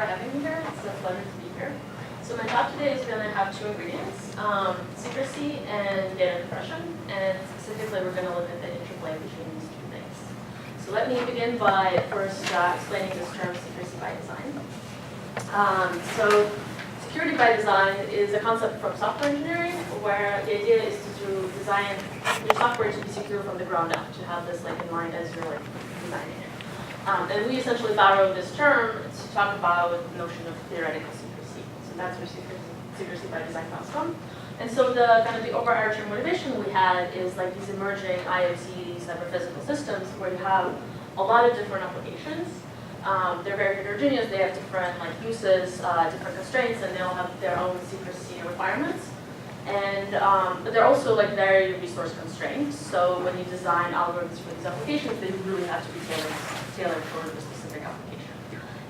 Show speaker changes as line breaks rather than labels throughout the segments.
for having me here. It's a pleasure to be here. So my talk today is going to have two ingredients, secrecy and data compression. And specifically, we're going to look at the interplay between these two things. So let me begin by first explaining this term secrecy by design. So security by design is a concept from software engineering where the idea is to design your software to be secure from the ground up, to have this in mind as you're designing it. And we essentially borrowed this term to talk about the notion of theoretical secrecy. So that's where secrecy by design comes from. And so the kind of the overarching motivation we had is these emerging IoT cyber-physical systems where you have a lot of different applications. They're very heterogeneous. They have different uses, different constraints, and they all have their own secrecy requirements. And but they're also very resource constrained. So when you design algorithms for these applications, they really have to be tailored for the specific application.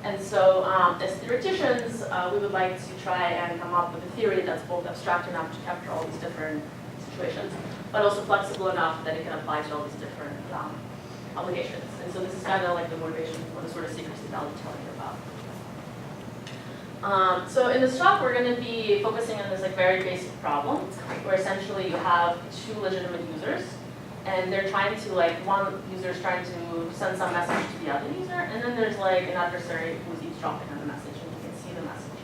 And so as theoreticians, we would like to try and come up with a theory that's both abstract enough to capture all these different situations, but also flexible enough that it can apply to all these different applications. And so this is kind of the motivation for the sort of secrecy that I'll be telling you about. So in this talk, we're going to be focusing on this very basic problem, where essentially you have two legitimate users, and they're trying to one user is trying to send some message to the other user, and then there's an adversary who's eavesdropping on the message, and you can see the message.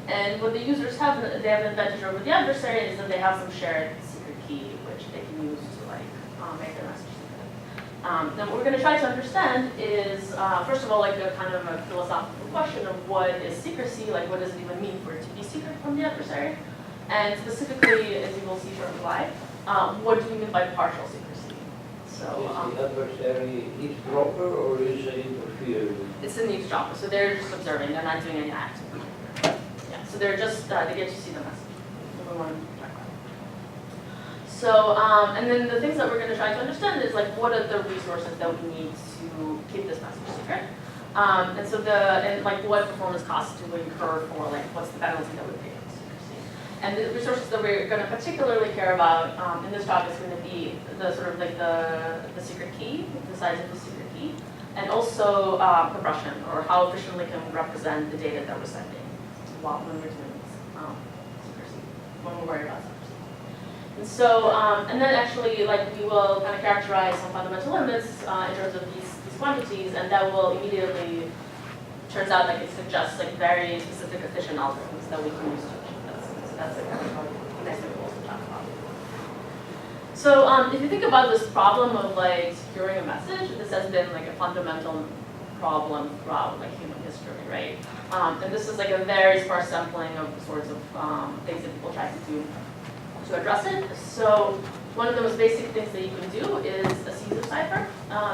And what the users have, they have an advantage over the adversary is that they have some shared secret key, which they can use to make their message secret. Now what we're going to try to understand is, first of all, a kind of a philosophical question of what is secrecy, what does it even mean for it to be secret from the adversary? And specifically, as you will see shortly why, what do we mean by partial secrecy? So,
is the adversary eavesdropper or is it interfere?
It's an eavesdropper, so they're just observing, they're not doing any active behavior. Yeah, so they're just, they get to see the message. So we want to talk about it. So, and then the things that we're going to try to understand is what are the resources that we need to keep this message secret? And so what performance costs do we incur for what's the penalty that we pay for secrecy? And the resources that we're going to particularly care about in this talk is going to be the sort of the secret key, the size of the secret key, and also compression, or how efficiently can we represent the data that we're sending when we're doing secrecy, when we're worried about secrecy. And so, and then actually, we will kind of characterize some fundamental limits in terms of these quantities, and that will immediately, turns out it suggests very specific efficient algorithms that we can use to achieve this. So that's kind of next thing we'll also talk about. So if you think about this problem of securing a message, this has been a fundamental problem throughout human history, right? And this is a very sparse sampling of the sorts of things that people try to do to address it. So one of the most basic things that you can do is a Caesar cipher.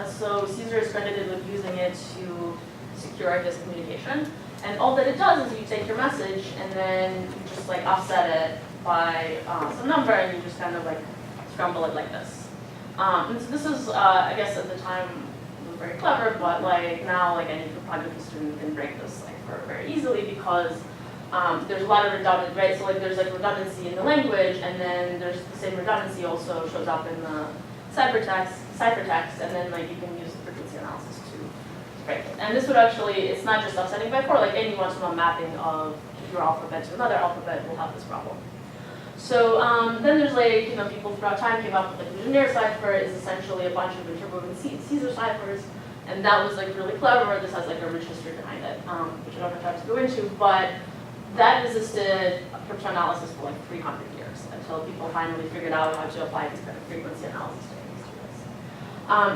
So Caesar is credited with using it to secure his communication. And all that it does is you take your message and then you just offset it by some number, and you just kind of scramble it like this. And so this is, I guess at the time, it was very clever, but now any cryptography student can break this cipher very easily because there's a lot of redundant, right? So there's redundancy in the language, and then there's the same redundancy also shows up in the ciphertext, and then you can use the frequency analysis to break it. And this would actually, it's not just offsetting by 4, any one-to-one mapping of your alphabet to another alphabet will have this problem. So then there's people throughout time came up with the Sennur cipher is essentially a bunch of interwoven Caesar ciphers, and that was really clever. This has a rich history behind it, which I don't have time to go into, but that resisted cryptanalysis for 300 years until people finally figured out how to apply this kind of frequency analysis techniques to this.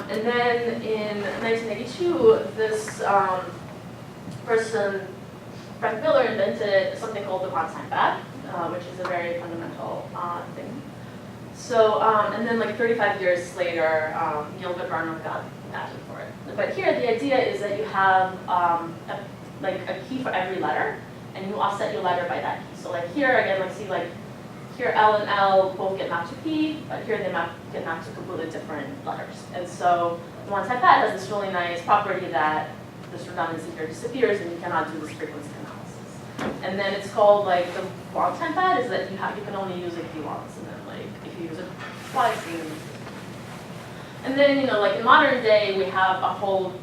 And then in 1982, this person, Frank Miller, invented something called the Onetime pad, which is a very fundamental thing. So, and then 35 years later, Neil Goodburn got patent for it. But here, the idea is that you have a key for every letter, and you offset your letter by that key. So here again, see here L and L both get mapped to P, but here they get mapped to completely different letters. And so the Onetime pad has this really nice property that this redundancy here disappears, and you cannot do this frequency analysis. And then it's called the Onetime pad is that you can only use a key once, and then if you use it twice, you use it. And then in modern day we have a whole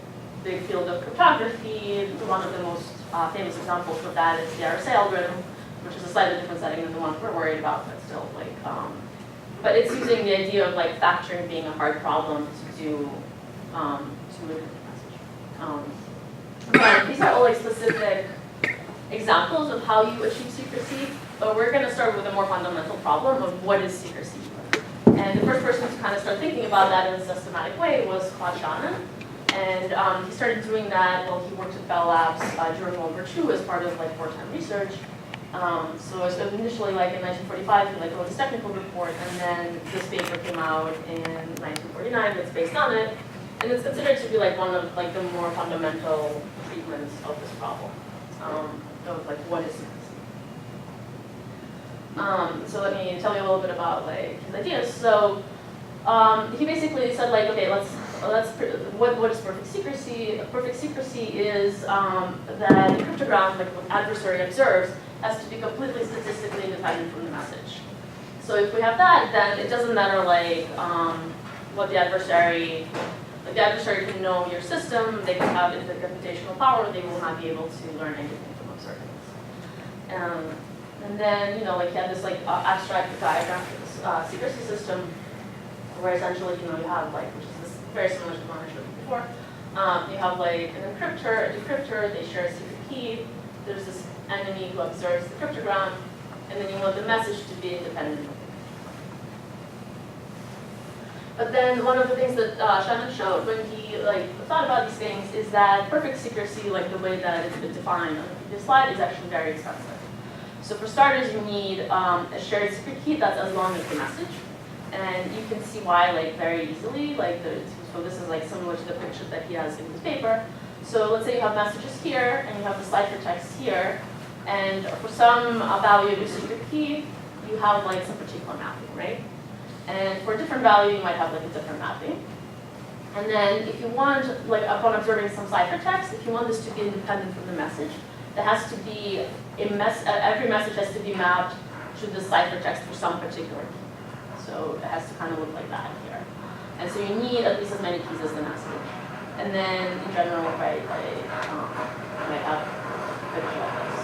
big field of cryptography. One of the most famous examples of that is the RSA algorithm, which is a slightly different setting than the one we're worried about, but still like, but it's using the idea of like factoring being a hard problem to do to a different message. But these are all like specific examples of how you achieve secrecy, but we're going to start with a more fundamental problem of what is secrecy. And the first person to kind of start thinking about that in a systematic way was Claude Shannon. And he started doing that while he worked at Bell Labs during World War II as part of like wartime research. So it was initially like in 1945 he like wrote this technical report, and then this paper came out in 1949 that's based on it. And it's considered to be like one of like the more fundamental treatments of this problem. Of like what is secrecy. So let me tell you a little bit about like his ideas. So he basically said like, okay, what is perfect secrecy? Perfect secrecy is that the cryptogram, like what adversary observes, has to be completely statistically independent from the message. So if we have that, then it doesn't matter like what the adversary can know your system, they can have infinite computational power, they will not be able to learn anything from observing this. And then, like he had this like abstract diagram for this secrecy system, where essentially, you have like, which is this very similar to the one I showed you before. You have like an encryptor, a decryptor, they share a secret key. There's this enemy who observes the cryptogram, and then you want the message to be independent of it. But then one of the things that Shannon showed when he thought about these things is that perfect secrecy, like the way that it's been defined on the previous slide, is actually very expensive. So for starters, you need a shared secret key that's as long as the message. And you can see why very easily. So this is similar to the picture that he has in his paper. So let's say you have messages here, and you have the ciphertext here. And for some value of your secret key, you have some particular mapping, right? And for a different value, you might have a different mapping. And then if you want, upon observing some ciphertext, if you want this to be independent from the message, there has to be every message has to be mapped to the ciphertext for some particular key. So it has to kind of look like that here. And so you need at least as many keys as the message. And then in general, right, you might have a picture like this.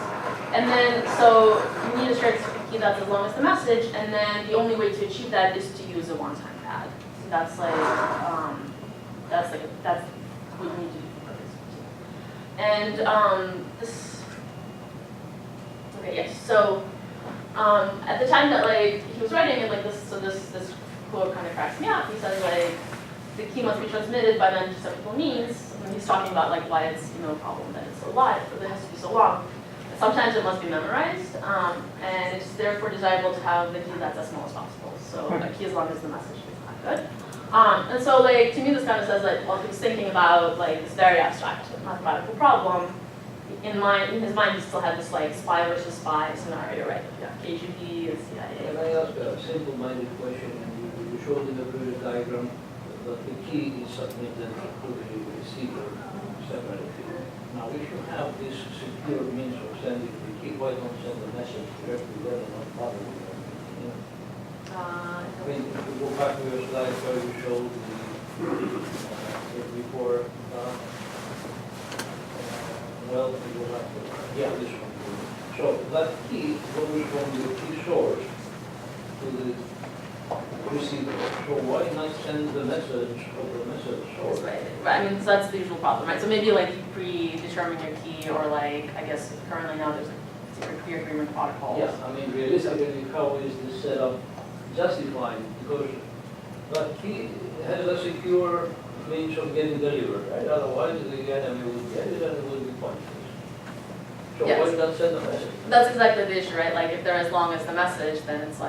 And then, so you need a shared secret key that's as long as the message, and then the only way to achieve that is to use a one-time pad. So that's that's what you need to do for this. And this, okay, yes. So at the time that he was writing it, this quote kind of cracks me up. He says the key must be transmitted by non-interceptable means. And he's talking about why it's a problem that it's so long, it has to be so long. Sometimes it must be memorized, and it's therefore desirable to have the key that's as small as possible. So a key as long as the message is not good. And so to me this kind of says that while he's thinking about this very abstract mathematical problem, in his mind he still had this spy versus spy scenario, right? Yeah, KGB and CIA.
Can I ask a simple-minded question? And you showed in the previous diagram that the key is submitted to the receiver separately. Now, if you have this secure means of sending the key, why don't send the message directly there and not bother with it? I mean, if you go back to your slide where you showed the before, well, you go back to, this one. So that key goes from the key source to the receiver. So why not send the message of the message source?
Right. I mean, so that's the usual problem, right? So maybe you predetermine your key, or I guess currently now there's secret key agreement protocols.
Yeah, I mean, realistically, how is this setup justified? Because that key has a secure means of getting delivered, right? Otherwise, the enemy would get it and it would be pointless. So
yes.
Why not send a message?
That's exactly the issue, right? If they're as long as the message, then it's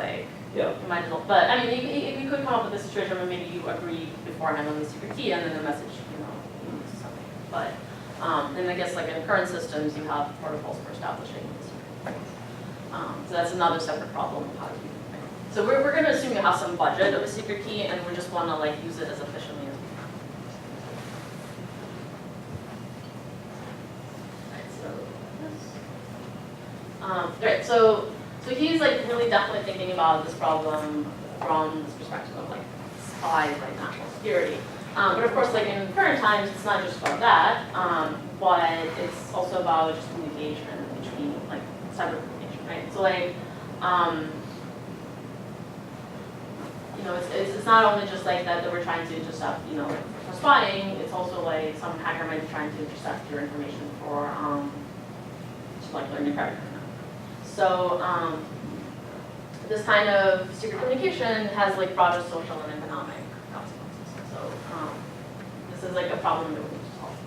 yeah.
You might as well. But I mean, you could come up with a situation where maybe you agree beforehand on the secret key, and then the message, means something. But and I guess in current systems, you have protocols for establishing the secret keys. So that's another separate problem of how to do it. So we're going to assume you have some budget of a secret key, and we just want to use it as efficiently as we can. Right. So he's really definitely thinking about this problem from this perspective of spies, national security. But of course, in current times, it's not just about that, but it's also about just communication between like cyber communication, right? So like, you know, it's not only just like that we're trying to intercept, you know, for spying. It's also like some hacker might be trying to intercept your information for like learning credit. So this kind of secret communication has like broader social and economic consequences. So this is like a problem that we need to solve.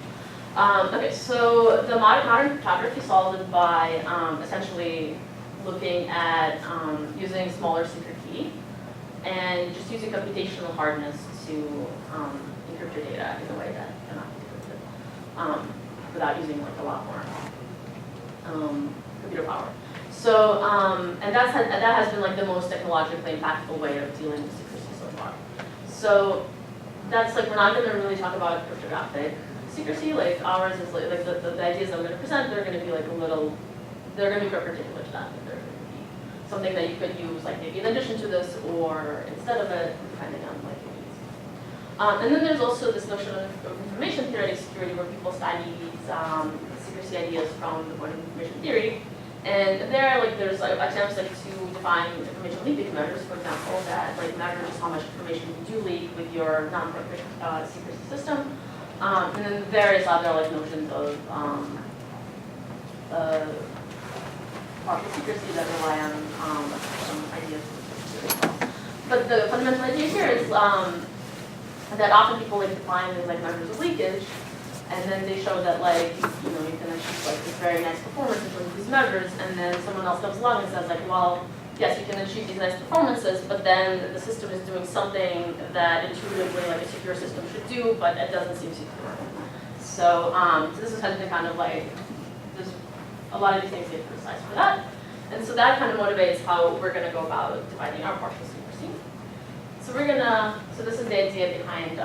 Okay, so the modern cryptography solves it by essentially looking at using smaller secret key and just using computational hardness to encrypt your data in a way that cannot be decrypted without using like a lot more computer power. So, and that has been like the most technologically impactful way of dealing with secrecy so far. So that's like, we're not going to really talk about cryptographic secrecy. Like ours is like the ideas that I'm going to present, they're going to be like a little, they're going to be very particular to that. They're going to be something that you could use like maybe in addition to this or instead of it, depending on like your needs. And then there's also this notion of information-theoretic security where people study these secrecy ideas from the point of information theory. And there, like, there's like attempts like to define information leakage measures, for example, that like measure just how much information you do leak with your non-perfect secrecy system. And then various other like notions of partial secrecy that rely on some ideas of security. But the fundamental idea here is that often people like define these like measures of leakage. And then they show that like, you know, you can achieve like this very nice performance in terms of these measures, and then someone else comes along and says like, well, yes, you can achieve these nice performances, but then the system is doing something that intuitively like a secure system should do, but it doesn't seem secure. So, so this is kind of like, there's a lot of these things get criticized for that. And so that kind of motivates how we're gonna go about defining our partial secrecy. So so this is the idea behind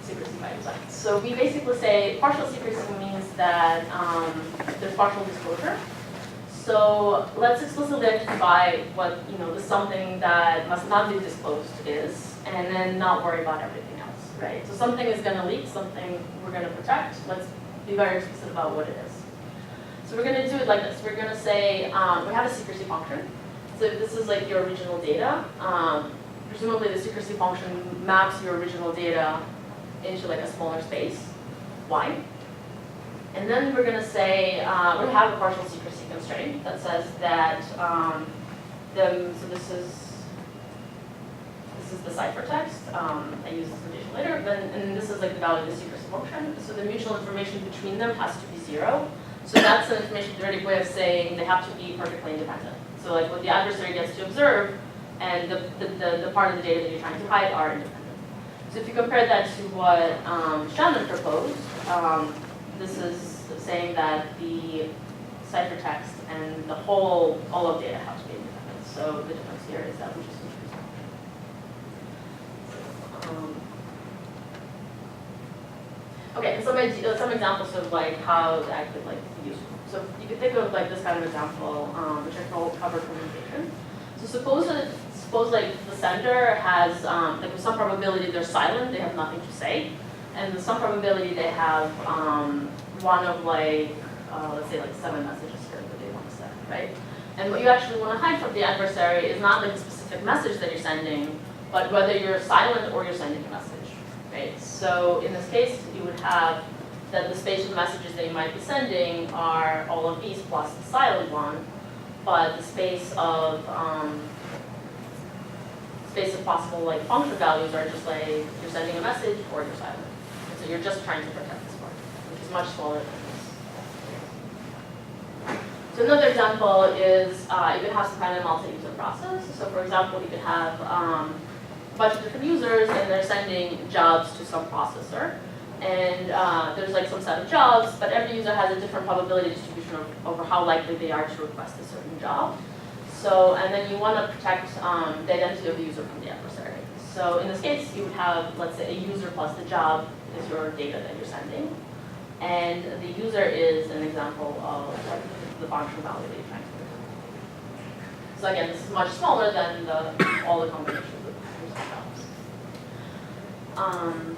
secrecy by design. So we basically say partial secrecy means that there's partial disclosure. So let's explicitly identify what, you know, the something that must not be disclosed is, and then not worry about everything else, right? So something is going to leak, something we're going to protect. Let's be very explicit about what it is. So we're going to do it like this. We're going to say we have a secrecy function. So if this is like your original data, presumably the secrecy function maps your original data into like a smaller space, y. And then we're going to say, we have a partial secrecy constraint that says that, so this is the ciphertext. I use this notation later, and this is like the value of the secrecy function. So the mutual information between them has to be 0. So that's an information-theoretic way of saying they have to be perfectly independent. So like what the adversary gets to observe and the part of the data that you're trying to hide are independent. So if you compare that to what Sennur proposed, this is saying that the ciphertext and the all of data have to be independent. So the difference here is that we just use this function. Okay, and some examples of like how that could like be useful. So you could think of like this kind of example, which I call covered communication. So suppose like the sender has like with some probability they're silent, they have nothing to say, and with some probability they have one of like let's say like 7 messages here that they want to send, right? And what you actually want to hide from the adversary is not like the specific message that you're sending, but whether you're silent or you're sending a message, right? So in this case, you would have that the space of messages that you might be sending are all of these plus the silent one, but the space of possible like function values are just like you're sending a message or you're silent. And so you're just trying to protect this part, which is much smaller than this. So another example is you could have some kind of multi-user process. So for example, you could have a bunch of different users and they're sending jobs to some processor. And there's like some set of jobs, but every user has a different probability distribution over how likely they are to request a certain job. So, and then you want to protect the identity of the user from the adversary. So in this case, you would have, let's say, a user plus the job is your data that you're sending. And the user is an example of like, the function value that you're trying to protect. So again, this is much smaller than all the combinations of users and jobs.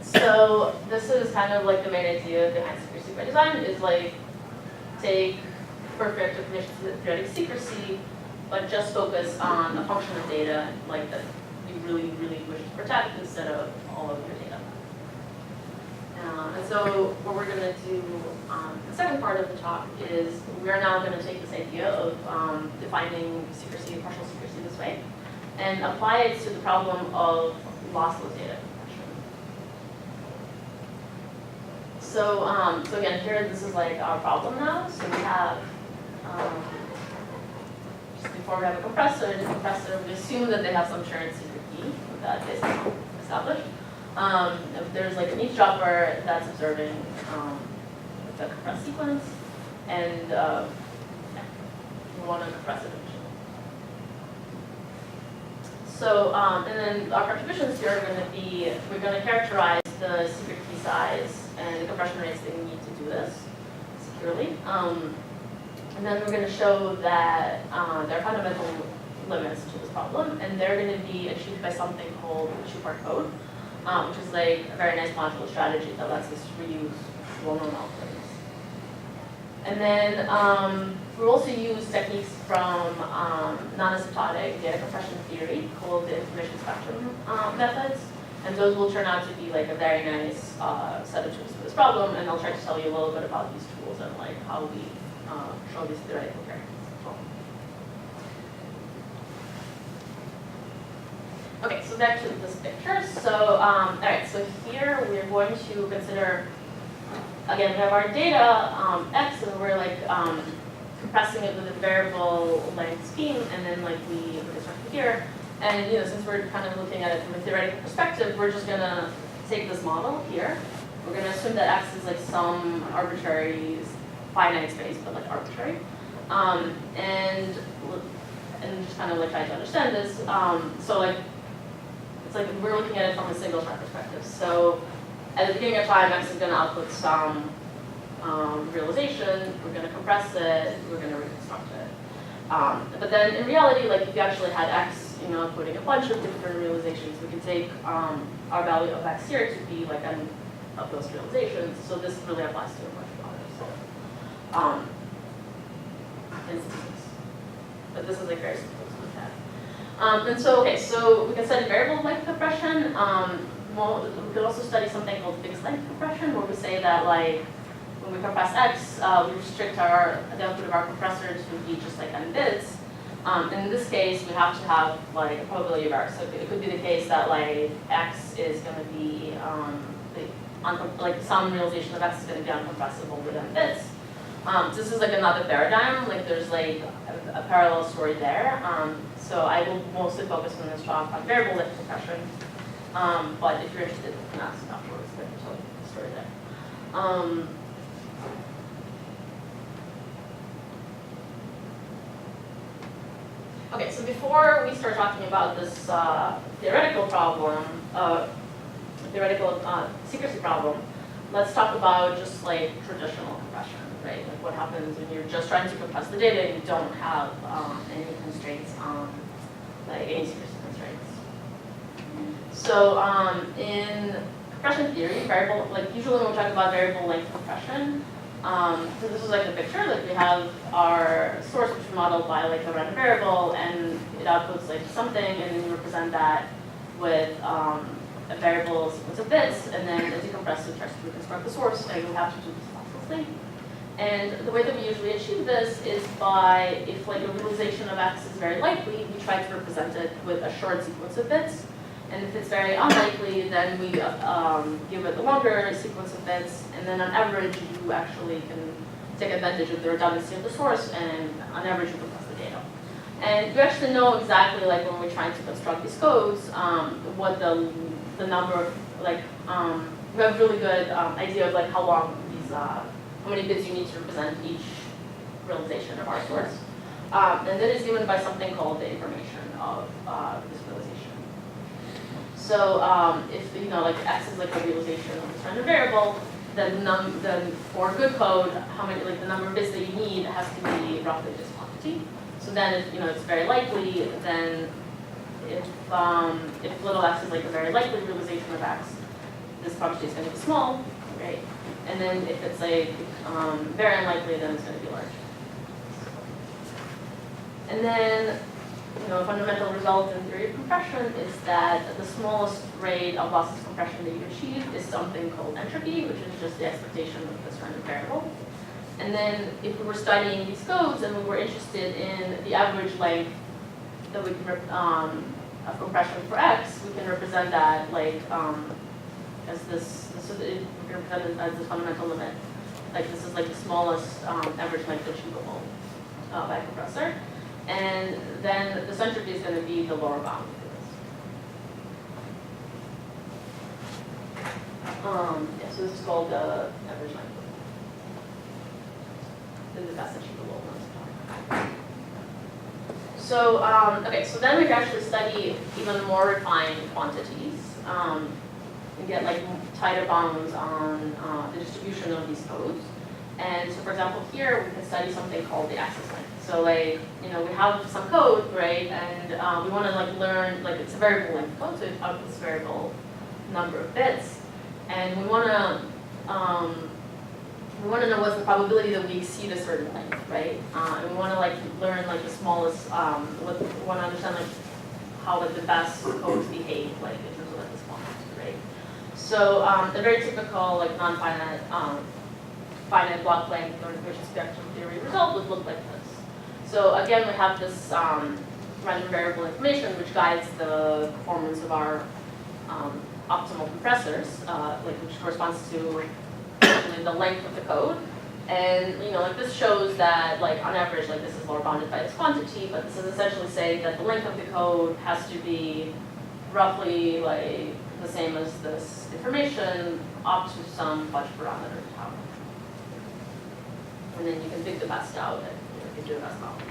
So this is kind of like the main idea behind secrecy by design is like take perfect information-theoretic secrecy, but just focus on a function of data like that you really, really wish to protect instead of all of your data. And so what we're going to do, the second part of the talk is we're now going to take this idea of defining secrecy, partial secrecy this way, and apply it to the problem of lossless data compression. So, so again, here this is like our problem now. So we have, just before we have a compressor, and the compressor, we assume that they have some shared secret key that is established. There's like an eavesdropper that's observing the compressed sequence, and we want to compress it eventually. So, and then our contributions here are going to be, we're going to characterize the secret key size and the compression rates that we need to do this securely. And then we're going to show that there are fundamental limits to this problem, and they're going to be achieved by something called two-part code, which is like a very nice modular strategy that lets us reuse well-known algorithms. And then we'll also use techniques from non-asymptotic data compression theory called the information spectrum methods, and those will turn out to be like a very nice set of tools for this problem, and I'll try to tell you a little bit about these tools and like how we show these theoretical characters as well. Okay, so back to this picture. So, all right, so here we're going to consider, again, we have our data, x, and we're like compressing it with a variable length scheme, and then like we construct it here. And since we're kind of looking at it from a theoretical perspective, we're just gonna take this model here. We're gonna assume that x is like some arbitrary finite space, but like arbitrary. And just kind of like try to understand this. So like, it's like we're looking at it from a single chart perspective. So at the beginning of time, x is gonna output some realization, we're gonna compress it, we're gonna reconstruct it. But then in reality, like if you actually had x, outputting a bunch of different realizations, we can take our value of x here to be like n of those realizations. So this really applies to a much broader set of instances. But this is like very simple to look at. And so, okay, so we can study variable length compression. We could also study something called fixed length compression, where we say that like when we compress x, we restrict the output of our compressor to be just like n bits. In this case, we have to have like a probability of error. So it could be the case that like x is going to be like some realization of x is going to be uncompressible with n bits. This is like another paradigm. Like there's like a parallel story there. So I will mostly focus on this talk on variable length compression. But if you're interested, you can ask afterwards. I can tell you the story there. Okay, so before we start talking about this theoretical problem, theoretical secrecy problem, let's talk about just like traditional compression, right? Like what happens when you're just trying to compress the data and you don't have any constraints on, like any secrecy constraints. So in compression theory, variable, like usually when we talk about variable length compression, so this is like the picture, like we have our source which is modeled by like a random variable, and it outputs like something, and then you represent that with a variable sequence of bits, and then as you compress it, tries to reconstruct the source, and you have to do this losslessly. And the way that we usually achieve this is by, if like a realization of x is very likely, we try to represent it with a short sequence of bits. And if it's very unlikely, then we give it a longer sequence of bits, and then on average, you actually can take advantage of the redundancy of the source, and on average, you compress the data. And you actually know exactly, like when we're trying to construct these codes, what the number of, like, we have a really good idea of like how long these, how many bits you need to represent each realization of our source. And that is given by something called the information of this realization. So if like x is like a realization of this random variable, then for good code, how many like the number of bits that you need has to be roughly this quantity. So then if it's very likely, then if little x is like a very likely realization of x, this quantity is going to be small, right? And then if it's like very unlikely, then it's going to be large. And then, a fundamental result in theory of compression is that the smallest rate of lossless compression that you achieve is something called entropy, which is just the expectation of this random variable. And then if we were studying these codes and we were interested in the average length that we can of compression for x, we can represent that like as this, so that we can represent it as this fundamental limit. Like this is like the smallest average length achievable by a compressor. And then the entropy is going to be the lower bound for this. Yeah, so this is called the average length. This is the best achievable one. So, okay, so then we can actually study even more refined quantities and get like tighter bounds on the distribution of these codes. And so, for example, here we can study something called the access length. So, like, we have some code, right, and we want to like learn, like, it's a variable length code, so it outputs variable number of bits, and we want to know what's the probability that we exceed a certain length, right? And we want to like learn like the smallest, we want to understand like how like the best codes behave, like in terms of like this quantity, right? So a very typical like non-finite finite block length or information spectrum theory result would look like this. So again, we have this random variable information which guides the performance of our optimal compressors, like which corresponds to the length of the code. And like this shows that like on average, like this is lower bounded by this quantity, but this is essentially saying that the length of the code has to be roughly like the same as this information up to some fudge parameter tau. And then you can pick the best out and you can do the best out.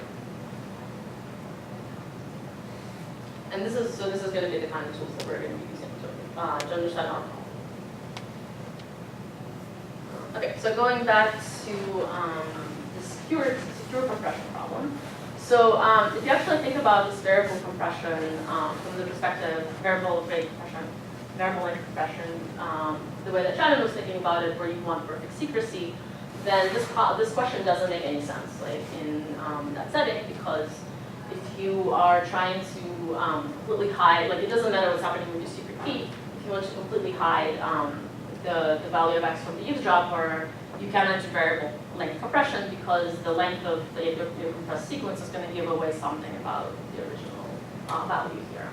And this is going to be the kind of tools that we're going to be using to understand our problem. Okay, so going back to the secure compression problem. So if you actually think about this variable compression from the perspective of variable rate compression, variable length compression, the way that Shannon was thinking about it, where you want perfect secrecy, then this question doesn't make any sense, like in that setting, because if you are trying to completely hide, like it doesn't matter what's happening with your secret key. If you want to completely hide the value of x from the eavesdropper, you cannot do variable length compression because the length of your compressed sequence is going to give away something about the original value here.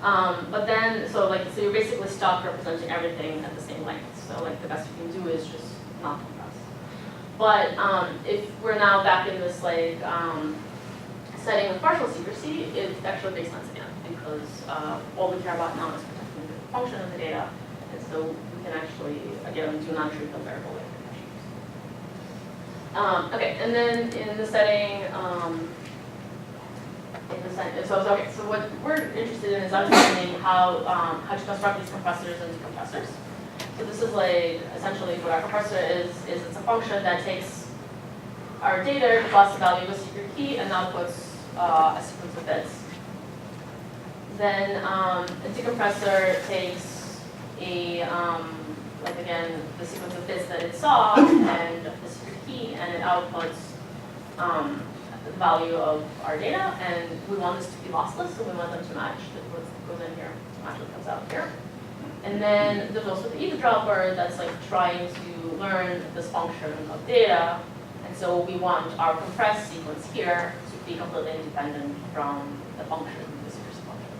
But then, so you're basically stuck representing everything at the same length. So like the best you can do is just not compress. But if we're now back in this like setting of partial secrecy, it actually makes sense again because all we care about now is protecting the function of the data, and so we can actually again do non-trivial variable length compressions. Okay, and then in the setting. So what we're interested in is understanding how to construct these compressors into compressors. So this is like essentially what our compressor is it's a function that takes our data plus the value of a secret key and outputs a sequence of bits. Then a decompressor takes a like again the sequence of bits that it saw and the secret key, and it outputs the value of our data, and we want this to be lossless, so we want them to match what goes in here, match what comes out here. And then there's also the eavesdropper that's like trying to learn this function of data, and so we want our compressed sequence here to be completely independent from the function, the secrecy function.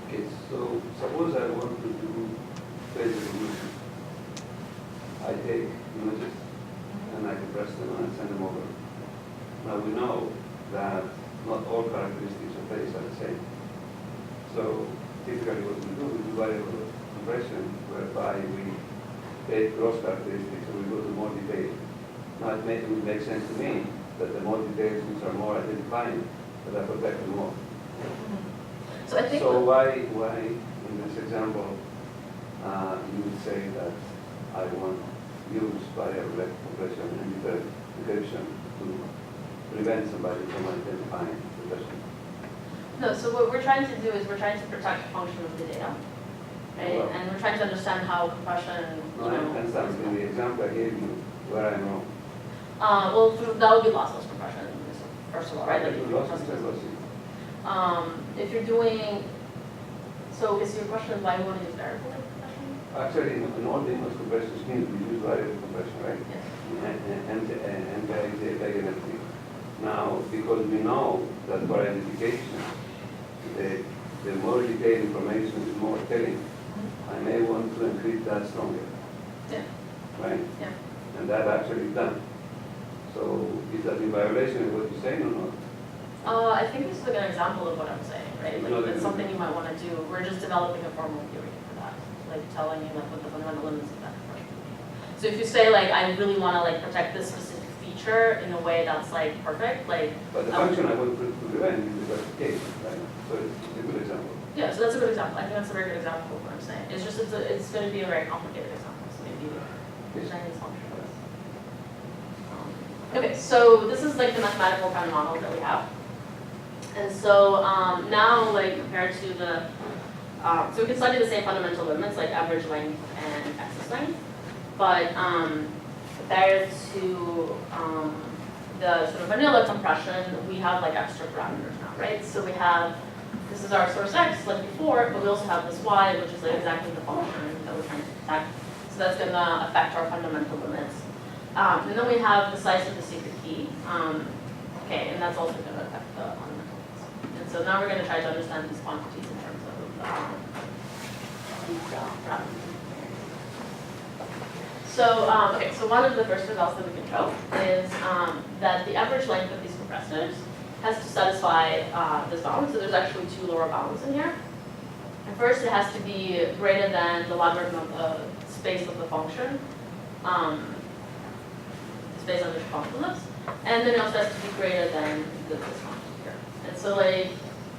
Okay, so suppose I want to do phase recognition. I take images and I compress them and I send them over. Now we know that not all characteristics of phase are the same. So typically what we do variable compression, whereby we take gross characteristics and we go to more detail. Now it would make sense to me that the more details which are more identifying, that I protect them more.
So I think.
So why in this example you would say that I want to use variable compression and decryption to prevent somebody from identifying the person?
No, so what we're trying to do is we're trying to protect the function of the data, right?
Well,
and we're trying to understand how compression,
no, I understand. In the example I gave you, where I'm wrong.
well, that would be lossless compression. first of all, right? Like if you're if you're doing, so is your question why you want to use variable compression?
Actually, in all the image compression schemes, we use variable compression, right?
Yes.
And everything. Now, because we know that for identification, the more detailed information is more telling, I may want to encrypt that stronger.
Yeah.
Right?
Yeah.
And that actually is done. So is that in violation of what you're saying or not?
I think this is like an example of what I'm saying, right? Like it's something you might want to do. We're just developing a formal theory for that, like telling you like what the fundamental limits of that compression would be. So if you say like I really want to like protect this specific feature in a way that's like perfect, like.
But the function I want to prevent is the classification, right? So it's a good example.
Yeah, so that's a good example. I think that's a very good example of what I'm saying. It's just it's going to be a very complicated example. So maybe Chinese function for this. Okay, so this is like the mathematical kind of model that we have. And so now, like compared to the, so we can study the same fundamental limits like average length and axis length, but compared to the sort of vanilla compression, we have like extra parameters now, right? So we have, this is our source x like before, but we also have this y, which is like exactly the function that we're trying to protect. So that's going to affect our fundamental limits. And then we have the size of the secret key. Okay, and that's also going to affect the fundamental limits. And so now we're going to try to understand these quantities in terms of these parameters. So, okay, so one of the first results that we can show is that the average length of these compressors has to satisfy this bound. So there's actually two lower bounds in here. And first, it has to be greater than the logarithm of the space of the function, the space on which the function lives. And then it also has to be greater than this function here. And so, like,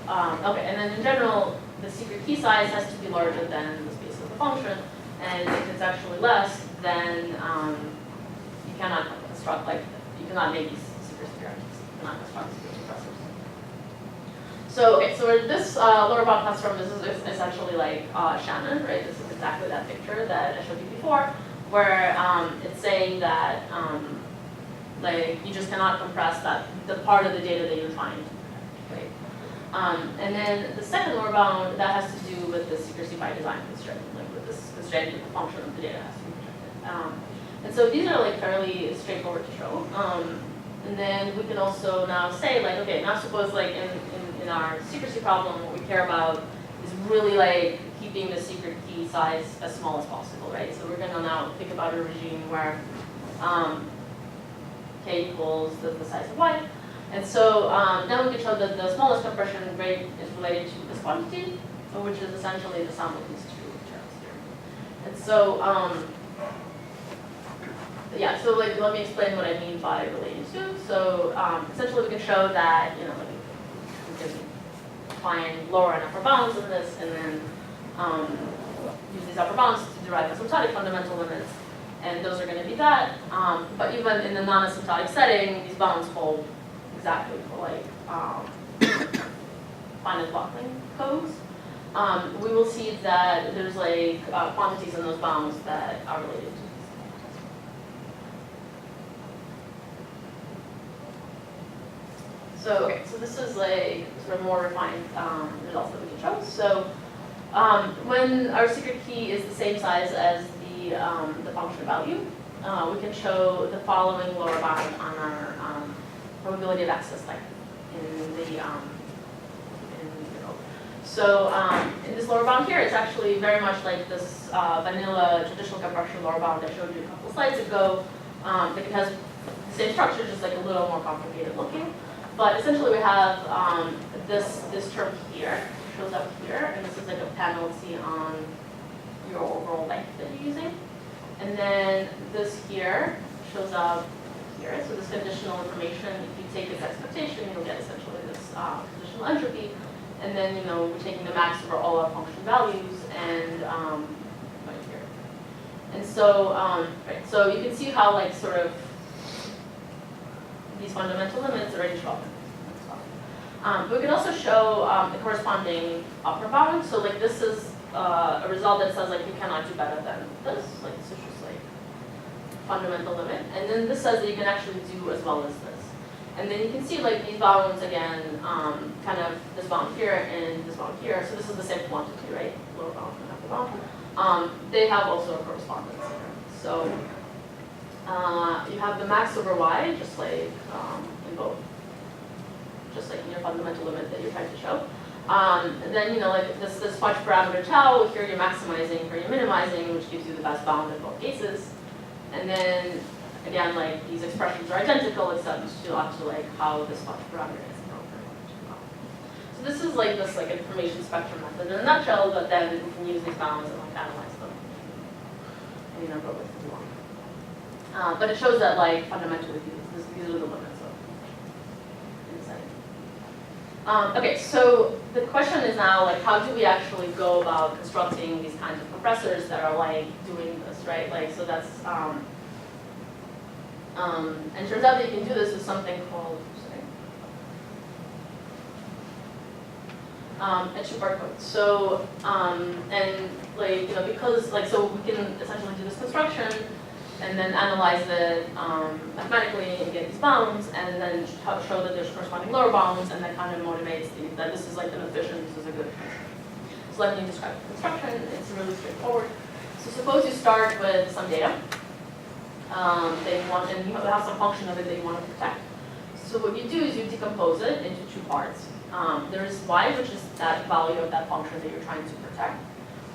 okay, and then in general, the secret key size has to be larger than the space of the function. And if it's actually less, then you cannot construct, like, you cannot make these secret securities. You cannot construct secret compressors. So, okay, so where this lower bound comes from, this is essentially like Shannon, right? This is exactly that picture that I showed you before, where it's saying that like you just cannot compress that the part of the data that you're trying to protect, right? And then the second lower bound, that has to do with the secrecy by design constraint, like with this constraint that the function of the data has to be protected. And so these are like fairly straightforward to show. And then we can also now say like, okay, now suppose like in our secrecy problem, what we care about is really like keeping the secret key size as small as possible, right? So we're gonna now think about a regime where k equals the size of y. And so now we can show that the smallest compression rate is related to this quantity, which is essentially the sum of these two terms here. And so, yeah, so like let me explain what I mean by related to. So essentially we can show that, you know, like we can find lower and upper bounds in this, and then use these upper bounds to derive asymptotic fundamental limits. And those are going to be that. But even in the non-asymptotic setting, these bounds hold exactly for like finite blocking codes. We will see that there's like quantities in those bounds that are related to these. So okay, so this is like sort of more refined results that we can show. So when our secret key is the same size as the function value, we can show the following lower bound on our probability of access type in the So in this lower bound here, it's actually very much like this vanilla traditional compression lower bound I showed you a couple slides ago. It has the same structure, just like a little more complicated looking. But essentially, we have this term here shows up here, and this is like a penalty on your overall length that you're using. And then this here shows up here. So this conditional information, if you take its expectation, you'll get essentially this conditional entropy. And then, you know, we're taking the max over all our function values and right here. And so, right, so you can see how like sort of these fundamental limits already show up. But we can also show the corresponding upper bound. So like this is a result that says like you cannot do better than this. Like this is just like fundamental limit. And then this says that you can actually do as well as this. And then you can see like these bounds again, kind of this bound here and this bound here. So this is the same quantity, right? Lower bound and upper bound. They have also a correspondence here. So you have the max over y, just like in both, just like in your fundamental limit that you're trying to show. And then, like this fudge parameter tau, here you're maximizing, here you're minimizing, which gives you the best bound in both cases. And then, again, like these expressions are identical except to like how this fudge parameter is. So this is like this like information spectrum method in a nutshell, but then you can use these bounds and like analyze them any number of ways as well. But it shows that like fundamentally these are the limits of insight. Okay, so the question is now like how do we actually go about constructing these kinds of compressors that are like doing this, right? Like so that's and it turns out that you can do this with something called a two-part code. So and like because like so we can essentially do this construction and then analyze it mathematically and get these bounds, and then show that there's corresponding lower bounds, and that kind of motivates that this is like an efficient, this is a good function. So let me describe the construction. It's really straightforward. So suppose you start with some data that you want, and you have some function of it that you want to protect. So what you do is you decompose it into two parts. There's y, which is that value of that function that you're trying to protect.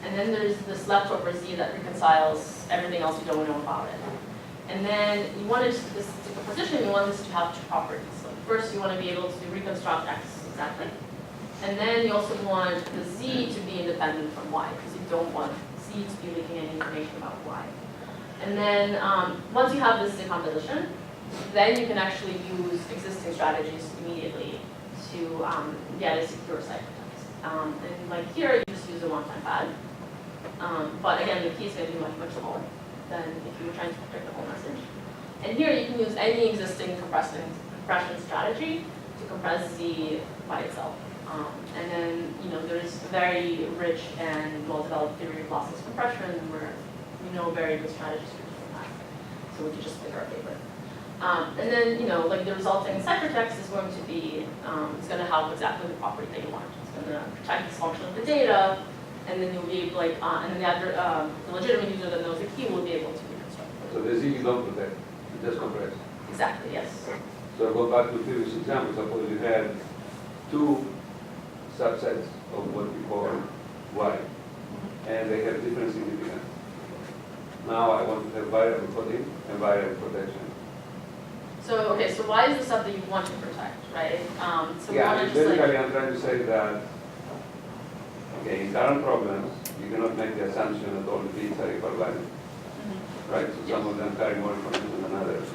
And then there's this leftover z that reconciles everything else you don't know about it. And then you want this decomposition, you want this to have two properties. So first you want to be able to reconstruct x exactly. And then you also want the z to be independent from y, because you don't want z to be leaking any information about y. And then once you have this decomposition, then you can actually use existing strategies immediately to get a secure ciphertext. And like here, you just use a one-time pad. But again, the key is going to be much, much smaller than if you were trying to protect the whole message. And here you can use any existing compression strategy to compress Z by itself. And then, there's very rich and well-developed theory of lossless compression where we know very good strategies for doing that. So we can just pick our favorite. And then, like the resulting ciphertext is going to be, it's going to have exactly the property that you want. It's going to protect this function of the data, and then you'll be able, like, and then the legitimate user that knows the key will be able to reconstruct it.
So the Z you don't protect, you just compress.
Exactly, yes.
So go back to the previous example. Suppose you had two subsets of what we call Y, and they have different significance. Now I want to have variable coding and variable protection.
So, okay, so Y is the stuff that you want to protect, right? So we
Yeah,
want to just
basically I'm trying to say that, okay, in current problems, you cannot make the assumption that all the bits are equal value, right? So some of them carry more information than others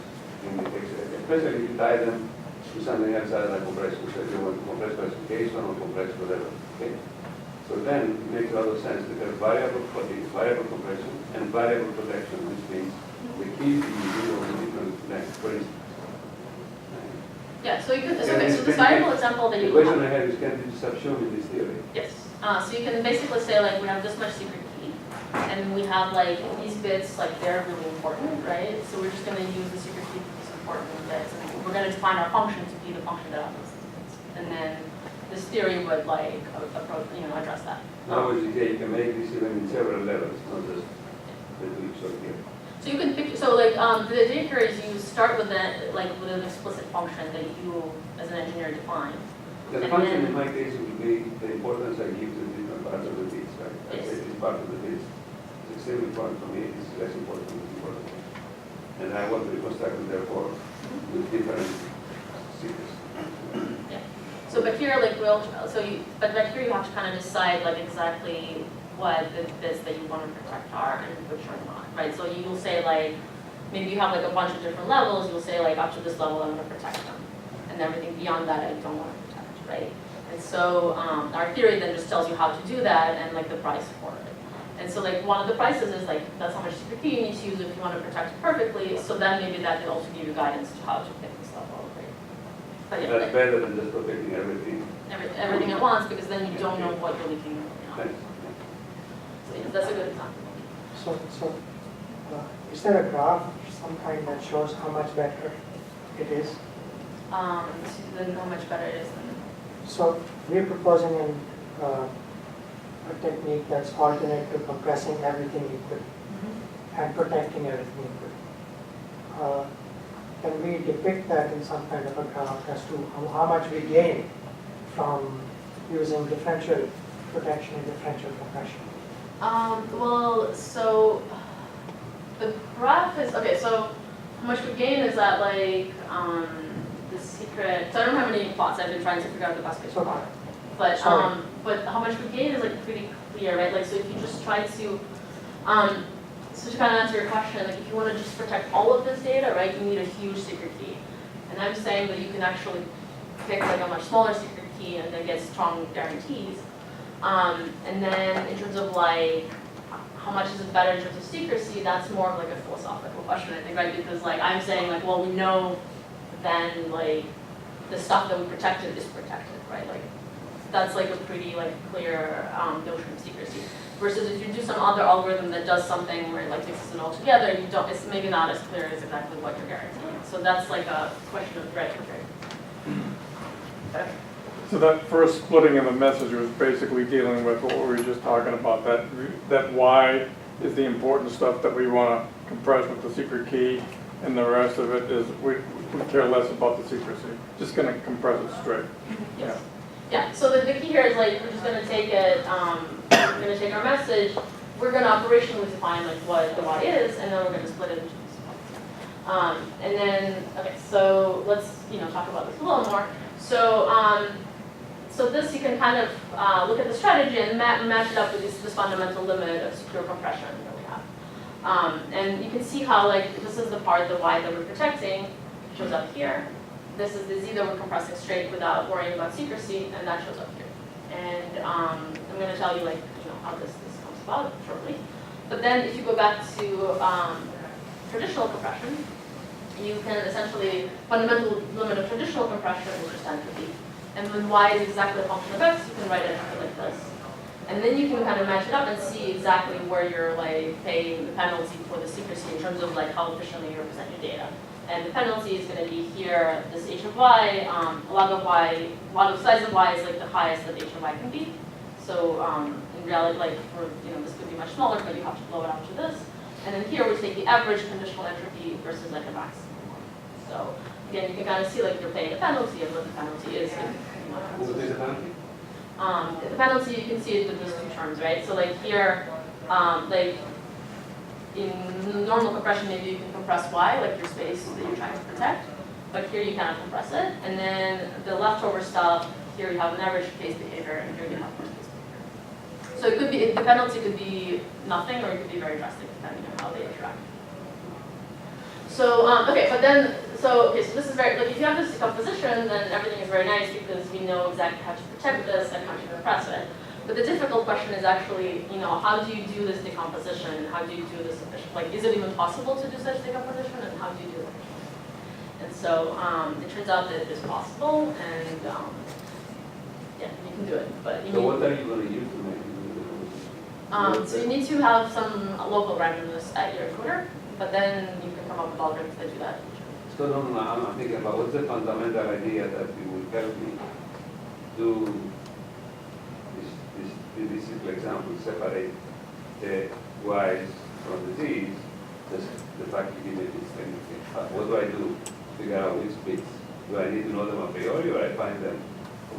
in the text, especially if you tie them to something else other than compression. So if you want to compress classification or compress whatever, okay? So then it makes a lot of sense to have variable coding, variable compression, and variable protection, which means the key is using all the different lengths, for instance.
yeah, so you could, so, okay, so this variable example that you
The question I have is, can you subsume in this theory?
yes. So you can basically say like we have this much secret key, and we have like these bits like they're really important, right? So we're just going to use the secret key for these important bits, and we're going to define our function to be the function that has those bits, and then this theory would like approach, address that.
In other words, you can make this even in several levels, not just the two short here.
So you can pick. So like the idea here is you start with that like with an explicit function that you as an engineer define.
The
And
function
then-
in my case would be the importance I give to different parts of the bits, right? I
Yes.
say this part of the bits is extremely important for me, it's less important than important. And I want to reconstruct it therefore with different secrets.
Yeah. So, but here, like, but here you have to kind of decide, like, exactly what the bits that you want to protect are and which are not, right? So you'll say, like, maybe you have, like, a bunch of different levels. You'll say, like, up to this level, I'm going to protect them. And everything beyond that, I don't want to protect, right? And so our theory then just tells you how to do that and, like, the price for it. And so, like, one of the prices is, like, that's how much secret key you need to use if you want to protect it perfectly. So then maybe that can also give you guidance to how to pick this stuff out, right? But yeah,
That's
like,
better than just protecting everything.
everything at once, because then you don't know what you're leaking on.
Thanks.
So yeah, that's a good example.
So is there a graph of some kind that shows how much better it is?
then how much better it is than.
So we're proposing a technique that's alternate to compressing everything equally and protecting everything equally. Can we depict that in some kind of a graph as to how much we gain from using differential protection and differential compression?
Well, so the graph is, okay, so how much we gain is that like the secret, so I don't have any plots, I've been trying to figure out the best way to plot it. But how much we gain is like pretty clear, right? Like, so if you just try to, so to kind of answer your question, like if you want to just protect all of this data, right, you need a huge secret key. And I'm saying that you can actually pick like a much smaller secret key and then get strong guarantees. And then in terms of like, how much is it better in terms of secrecy, that's more of like a philosophical question, I think, right? Because like I'm saying like, well, we know then like the stuff that we protected is protected, right? Like that's like a pretty like clear notion of secrecy. Versus if you do some other algorithm that does something where it like mixes it all together, you don't, it's maybe not as clear as exactly what you're guaranteeing. So that's like a question of right. Okay.
So that first splitting of the message was basically dealing with what we were just talking about, that why is the important stuff that we want to compress with the secret key, and the rest of it is we care less about the secrecy. Just going to compress it straight.
Yes. Yeah, so the key here is like we're just going to take it, we're going to take our message, we're going to operationally define like what the y is, and then we're going to split it into pieces. And then, okay, so let's talk about this a little more. So so this you can kind of look at the strategy and match it up with this fundamental limit of secure compression that we have. And you can see how like this is the part, the y that we're protecting, shows up here. This is the z that we're compressing straight without worrying about secrecy, and that shows up here. And I'm going to tell you like how this comes about shortly. But then if you go back to traditional compression, you can essentially fundamental limit of traditional compression is just entropy. And when y is exactly a function of x, you can write it like this. And then you can kind of match it up and see exactly where you're like paying the penalty for the secrecy in terms of like how efficiently you represent your data. And the penalty is going to be here, this h of y, log of size of y is like the highest that h of y can be. So in reality, like for this could be much smaller, but you have to blow it out to this. And then here we take the average conditional entropy versus like a maximum. So again, you can kind of see like you're paying a penalty and what the penalty is.
What is the penalty?
The penalty, you can see it with these two terms, right? So like here, like in normal compression, maybe you can compress y, like your space that you're trying to protect. But here you kind of compress it. And then the leftover stuff, here you have an average case behavior, and here you have worst case behavior. So it could be, the penalty could be nothing, or it could be very drastic, depending on how they interact. So, okay, but then, so this is very, like if you have this decomposition, then everything is very nice because we know exactly how to protect this and how to compress it. But the difficult question is actually, how do you do this decomposition? How do you do this efficiently? Like, is it even possible to do such decomposition, and how do you do it efficiently? And so it turns out that it is possible, and yeah, you can do it. But you
So what are you going to use to make it?
so you need to have some local randomness at your encoder, but then you can come up with algorithms that do that.
So no, I'm thinking about what's the fundamental idea that you will help me do this simple example, separate the y's from the z's, the fact you give it is anything. What do I do to figure out which bits? Do I need to know them a priori, or I find them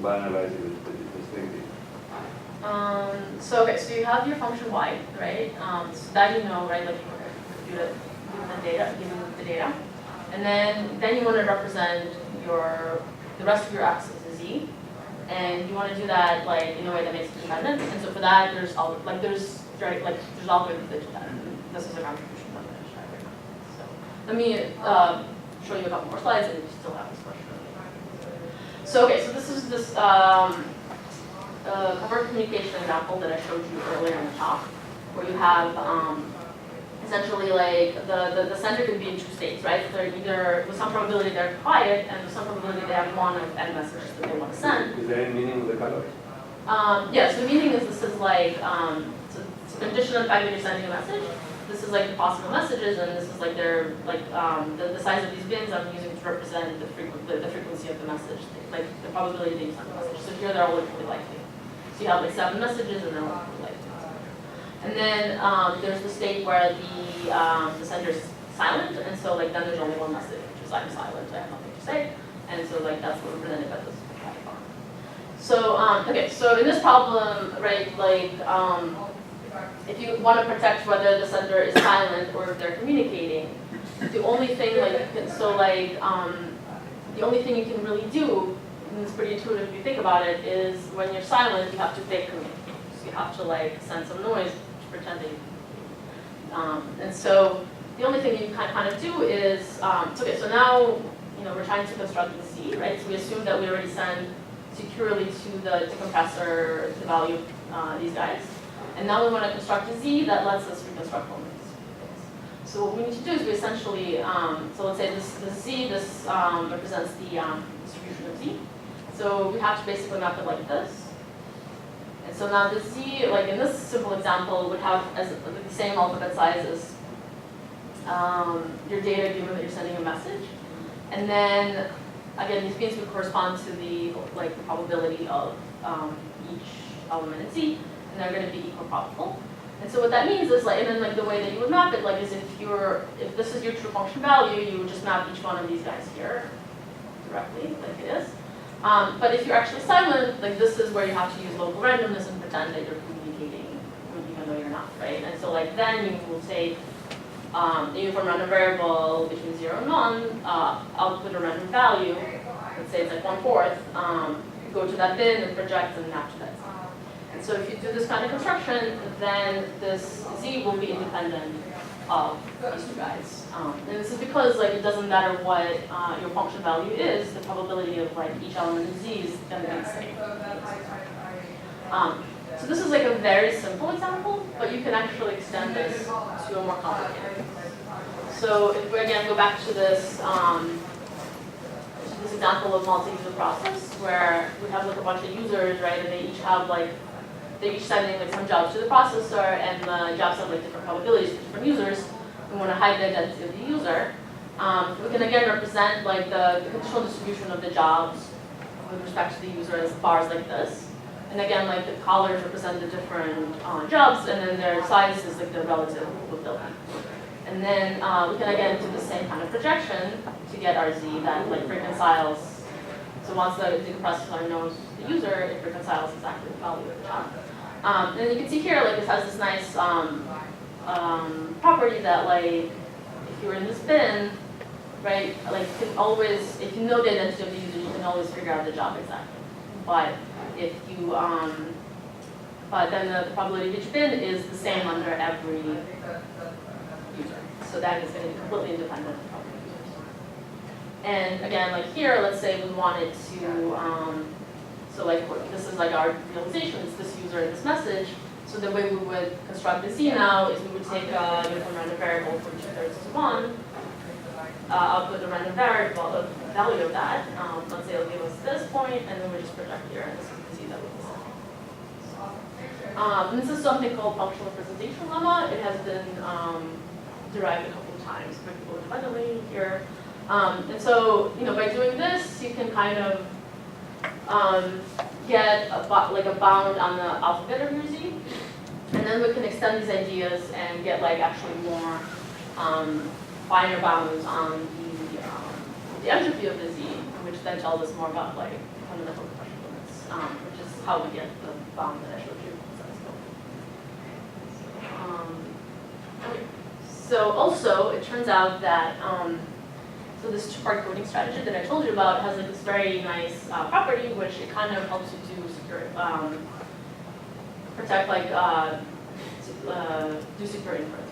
by analyzing the thinking?
So okay, so you have your function y, right? So that right? Like you compute it, given the data, and then you want to represent the rest of your axis is z, and you want to do that like in a way that makes it dependent. And so for that, there's algorithms that do that. This is a contribution that I'm going to try right now. So let me show you a couple more slides, and you still have this question. So okay, so this is this covert communication example that I showed you earlier in the talk, where you have essentially like the sender can be in two states, right? So they're either with some probability they're quiet, and with some probability they have one of n messages that they want to send.
Is there any meaning of the colors?
Yes, the meaning is this is like so it's conditioned on the fact that you're sending a message. This is like the possible messages, and this is like their the size of these bins I'm using to represent the frequency message, like the probability that you send a message. So here they're all equally likely. So you have like 7 messages and they're all equally likely. And then there's the state where the sender is silent, and so like then there's only one message, which is I'm silent, I have nothing to say. And so like that's represented by this icon. So okay, so in this problem, right, like if you want to protect whether the sender is silent or if they're communicating, the only thing the only thing you can really do, and it's pretty intuitive if you think about it, is when you're silent, you have to fake communicate. So you have to like send some noise to pretend that you communicate. And so the only thing you can kind of do is, okay, so now we're trying to construct the Z, right? So we assume that we already send securely to the decompressor to value these guys. And now we want to construct a Z that lets us reconstruct one of these things. So what we need to do is we essentially, so let's say this Z, this represents the distribution of Z. So we have to basically map it like this. And so now the Z, like in this simple example, would have as the same alphabet size as your data given that you're sending a message. And then, again, these beans would correspond to the probability of each element in Z, and they're going to be equal probable. And so what that means is, and then the way that you would map it, is if this is your true function value, you would just map each one of these guys here directly, like it is. But if you're actually silent, this is where you have to use local randomness and pretend that you're communicating even though you're not, right? And so then you will take a uniform random variable between 0 and 1, output a random value, let's say it's like 1/4, go to that bin and project and map to that Z. And so if you do this kind of construction, then this Z will be independent of these two guys. And this is because it doesn't matter what your function value is, the probability of each element in Z is going to be the same. So this is a very simple example, but you can actually extend this to a more complicated. So if we again go back to this example of multi-user process, where we have a bunch of users, right, and they each have they're each sending some jobs to the processor, and the jobs have different probabilities for different users. We want to hide the identity of the user. We can again represent the conditional distribution of the jobs with respect to the user as bars like this. And again, the collars represent the different jobs, and then their size is the relative probability. And then we can again do the same kind of projection to get our Z that reconciles. So once the decompressor knows the user, it reconciles exactly the value of the job. And you can see here, this has this nice property that if you're in this bin, right, you can always, if you know the identity of the user, you can always figure out the job exactly. But if you, but then the probability of each bin is the same under every user. So that is going to be completely independent of the users. And again, here, let's say we wanted to, so this is our realization, it's this user and this message. So the way we would construct the Z now is we would take a uniform random variable from 2/3 to 1, output a random variable, the value of that. Let's say it'll give us this point, and then we just project here, and this is the Z that we decide. This is something called functional representation lemma. It has been derived a couple of times by people independently here. And so, by doing this, you can kind of get a bound on the alphabet of your Z, and then we can extend these ideas and get actually more finer bounds on the entropy of the Z, which then tells us more about fundamental compression limits, which is how we get the bound that I showed you. Okay. So also, it turns out that so this two-part coding strategy that I told you about has this very nice property, which it kind of helps you to secure, protect, do secure inference.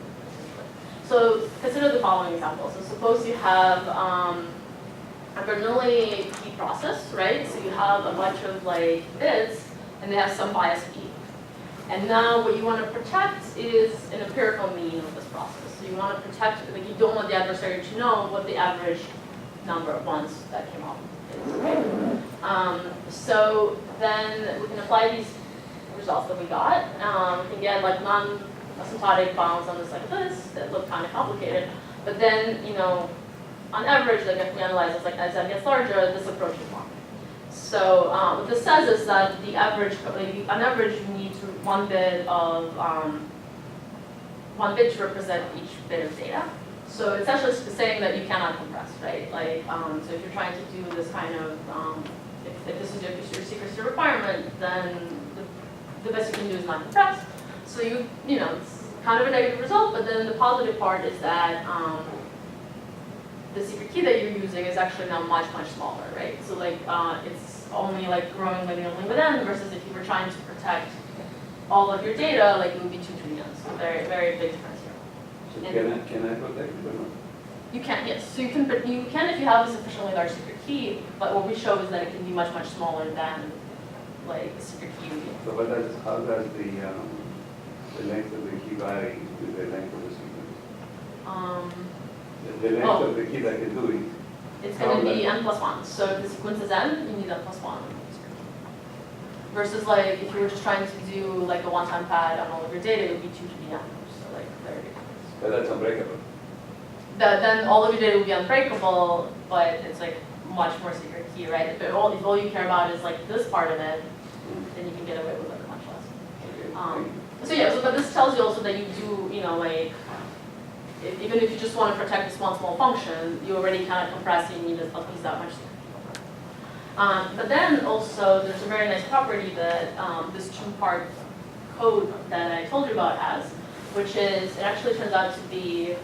So consider the following example. So suppose you have a Bernoulli key process, right? So you have a bunch of bits, and they have some bias p. And now what you want to protect is an empirical mean of this process. So you want to protect, you don't want the adversary to know what the average number of ones that came up is. Okay? So then we can apply these results that we got. We can get non-asymptotic bounds on this this that look kind of complicated. But then, on average, if we analyze this, as that gets larger, this approach is wrong. So what this says is that the average, on average, you need one bit to represent each bit of data. So it's actually saying that you cannot compress, right? Like, so if you're trying to do this kind of, if this is your secrecy requirement, then the best you can do is not compress. So you know, it's kind of a negative result, but then the positive part is that the secret key that you're using is actually now much smaller, right? So like it's only like growing linearly with n, versus if you were trying to protect all of your data, like it would be 2 to the n. So very big difference here.
So can I protect it or not?
You can, yes. So you can if you have a sufficiently large secret key, but what we show is that it can be much smaller than like a secret key would be.
So how does the length of the key vary with the length of the sequence? The length of the key that can do it.
It's going to be n plus 1. So if the sequence is n, you need n plus 1. Versus like if you were just trying to do like a one-time pad on all of your data, it would be 2 to the n. So like very big difference.
But that's unbreakable.
Then all of your data would be unbreakable, but it's like much more secret key, right? If all you care about is like this part of it, then you can get away with it much less.
Okay.
So yeah, but this tells you also that you do, like, even if you just want to protect this one small function, you already kind of compress, you need at least that much. But then also, there's a very nice property that this two-part code that I told you about has, which is, it actually turns out to be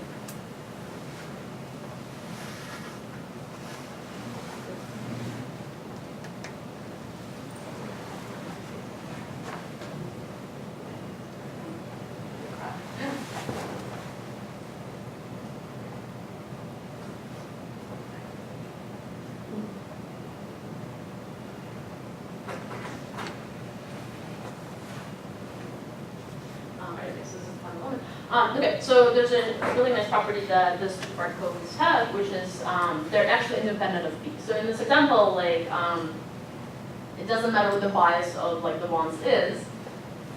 okay, so there's a really nice property that this two-part codes have, which is they're actually independent of B. So in this example, like it doesn't matter what the bias of like the bonds is.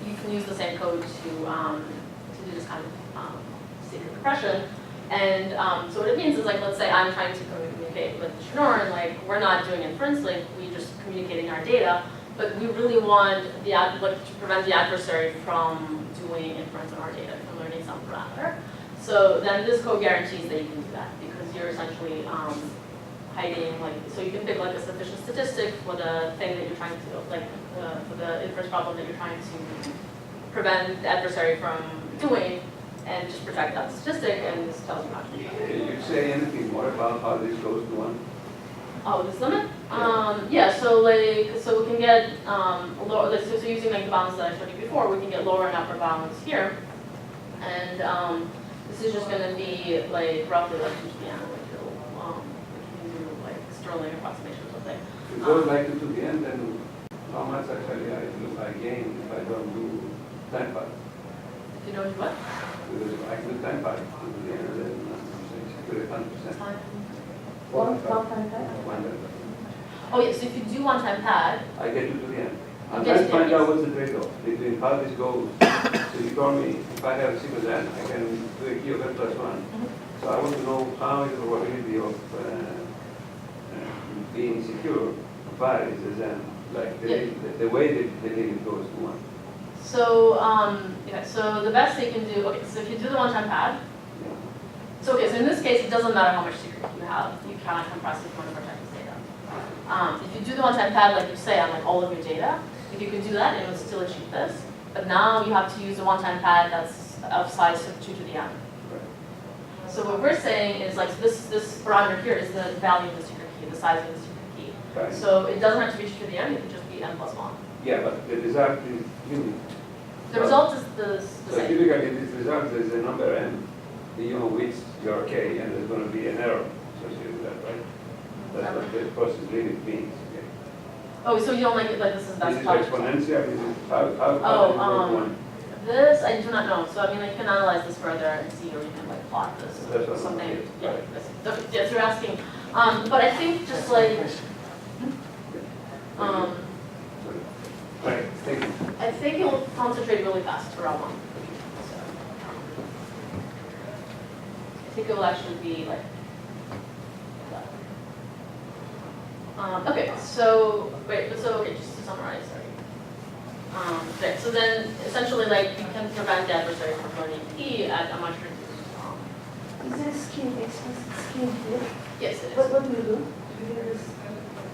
You can use the same code to do this kind of secret compression. And so what it means is, like, let's say I'm trying to communicate with Sennur, and like we're not doing inference, like we're just communicating our data, but we really want to prevent the adversary from doing inference on our data, from learning some parameter. So then this code guarantees that you can do that, because you're essentially hiding, like, so you can pick like a sufficient statistic for the thing that you're trying to, like, for the inference problem that you're trying to prevent the adversary from doing, and just protect that statistic, and this tells you how to do that.
Can you say anything more about how this goes to 1?
Oh, this limit? Yeah, so we can get lower, so using like the bounds that I showed you before, we can get lower and upper bounds here, and this is just going to be like roughly like 2 to the n, like you can do like Sterling approximation or something.
If it goes like 2 to the n, then how much actually I gain if I don't do time path?
If you don't do what?
Because if I do time path 2 to the n, then I'm secure 100%.
Oh yes, so if you do one-time pad,
I get 2 to the n. I'm
Okay,
trying to find
yes.
out what's the trade-off between how this goes. So you told me if I have a single n, I can do a key of n plus 1. So I want to know how is the probability of being secure varies as n, like the way the limit goes to 1.
so yeah, so the best they can do, okay, so if you do the one-time pad,
Yeah.
so okay, so in this case, it doesn't matter how much secret you have, you cannot compress if you want to protect this data. If you do the one-time pad, like you say, on like all of your data, if you could do that, it would still achieve this. But now you have to use a one-time pad that's of size of 2 to the n. So what we're saying is, like, so this parameter here is the value of the secret key, the size of the secret key.
Right.
So it doesn't have to be 2 to the n, it could just be n plus 1.
Yeah, but the result is unique.
The result is the
So
same.
typically this result is a number n, you know which your k, and there's going to be an error associated with that, right? That's what the process limit means. Okay.
Oh, so you don't like it like this is
This is
top.
exponential. This is how
Oh,
does it go to 1?
this I do not know. So I mean, I can analyze this further and see, or you can like plot this
That's
or
what I'm
something.
looking
Yeah,
at.
that's, yes, you're asking. But I think just like,
Right, thank you.
I think it will concentrate really fast around 1. So I think it will actually be like that. Okay, so, just to summarize, sorry. Okay, so then essentially like you can prevent the adversary from learning key at a much reduced,
Is there a scheme, explicit scheme here?
yes, it is.
What do you do?